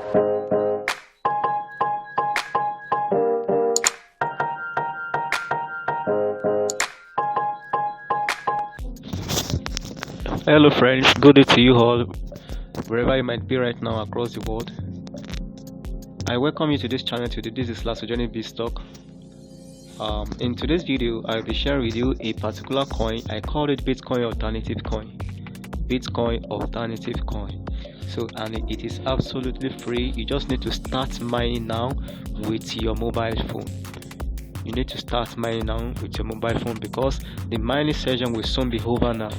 Hello friends, good day to you all, wherever you might be right now across the world. I welcome you to this channel today. This is LASOJENIC BIZZTALK. In today's video, I'll be sharing with you a particular coin. I call it Bitcoin alternative coin. Bitcoin alternative coin. So, and it is absolutely free. You just need to start mining now with your mobile phone. You need to start mining now with your mobile phone because the mining session will soon be over now.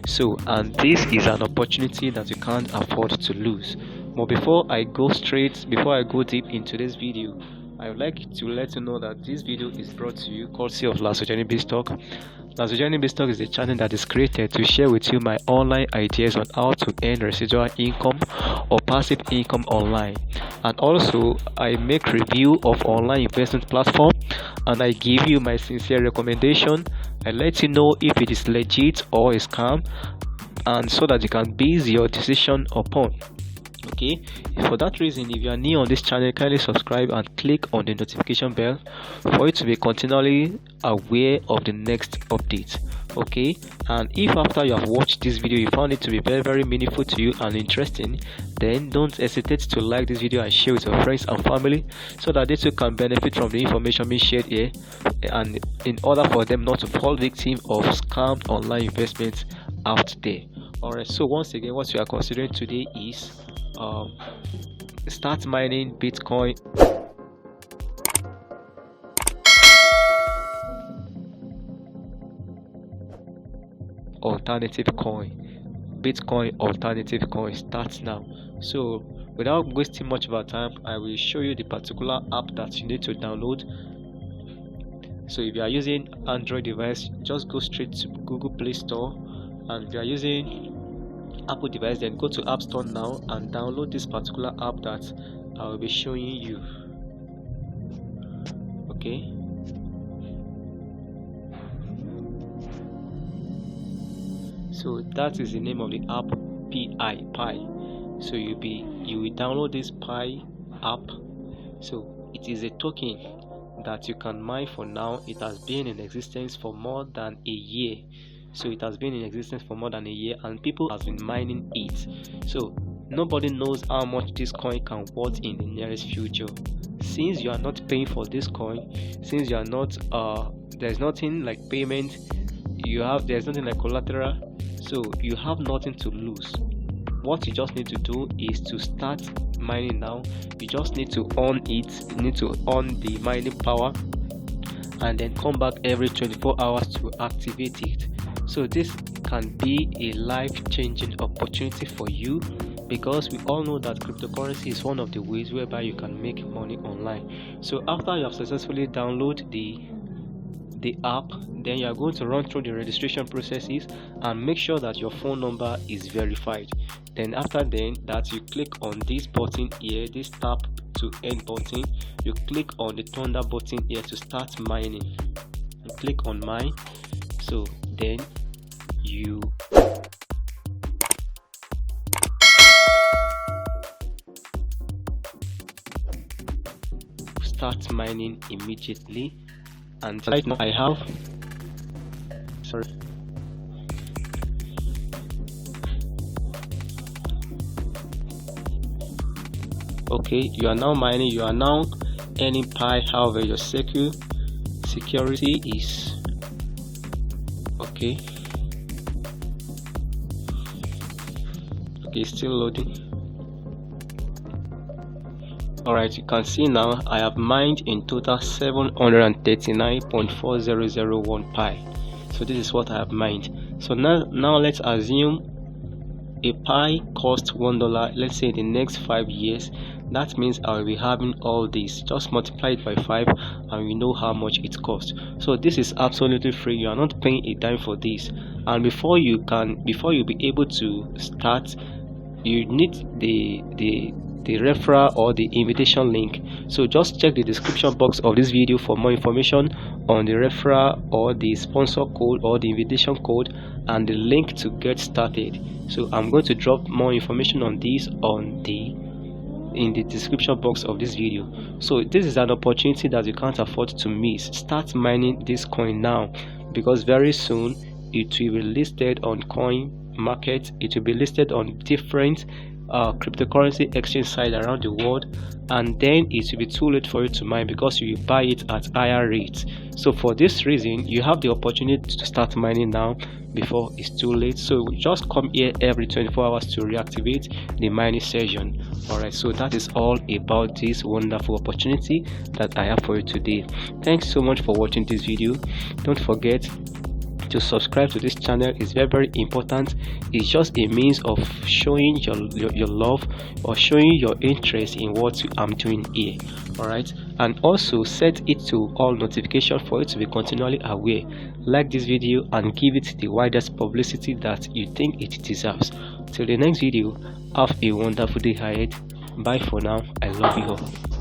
So, and this is an opportunity that you can't afford to lose. But before I go deep into this video, I would like to let you know that this video is brought to you courtesy of LASOJENIC BIZZTALK. LASOJENIC BIZZTALK is the channel that is created to share with you my online ideas on how to earn residual income or passive income online. And also, I make review of online investment platform, and I give you my sincere recommendation. I let you know if it is legit or a scam, and so that you can base your decision upon. Okay, for that reason, if you are new on this channel, kindly subscribe and click on the notification bell for you to be continually aware of the next update. Okay, and if after you have watched this video you found it to be very meaningful to you and interesting, then don't hesitate to like this video and share with your friends and family so that they too can benefit from the information being shared here, and in order for them not to fall victim of scammed online investments out there. Alright, so once again, what we are considering today is start mining Bitcoin alternative coin. Bitcoin alternative coin starts now. So without wasting much of our time, I will show you the particular app that you need to download. So if you are using Android device, just go straight to Google Play Store, and if you are using Apple device, then go to App Store now and download this particular app that I will be showing you. Okay, so that is the name of the app, Pi. So you will download this Pi app. So it is a token that you can mine. For now, it has been in existence for more than a year. So it has been in existence for more than a year, and people have been mining it. So nobody knows how much this coin can worth in the nearest future. Since you are not paying for this coin, since you are not there's nothing like payment, there's nothing like collateral, so you have nothing to lose. What you just need to do is to start mining now. You just need to on it, you need to on the mining power, and then come back every 24 hours to activate it. So this can be a life-changing opportunity for you, because we all know that cryptocurrency is one of the ways whereby you can make money online. So after you have successfully downloaded the app, then you are going to run through the registration processes and make sure that your phone number is verified. Then after that, you click on this button here, this tap to end button. You click on the thunder button here to start mining. You click on mine. So then you start mining immediately. And right now I have okay, you are now mining, you are now earning Pi. However, your security is okay, still loading. Alright, you can see now I have mined in total 739.4001 Pi. So this is what I have mined. So now let's assume a Pi costs $1. Let's say in the next 5 years, that means I will be having all this. Just multiply it by 5 and we know how much it costs. So this is absolutely free. You are not paying a dime for this. And before you be able to start, you need the referral or the invitation link. So just check the description box of this video for more information on the referral or the sponsor code or the invitation code and the link to get started. So I'm going to drop more information on this on the in the description box of this video. So this is an opportunity that you can't afford to miss. Start mining this coin now, because very soon it will be listed on coin market. It will be listed on different cryptocurrency exchange sites around the world, and then it will be too late for you to mine because you will buy it at higher rates. So for this reason, you have the opportunity to start mining now before it's too late. So just come here every 24 hours to reactivate the mining session. Alright, so that is all about this wonderful opportunity that I have for you today. Thanks so much for watching this video. Don't forget to subscribe to this channel. Is very important. It's just a means of showing your love or showing your interest in what I'm doing here. All right, and also set it to all notification for it to be continually aware. Like this video and give it the widest publicity that you think it deserves. Till the next video, have a wonderful day ahead. Bye for now. I love you all.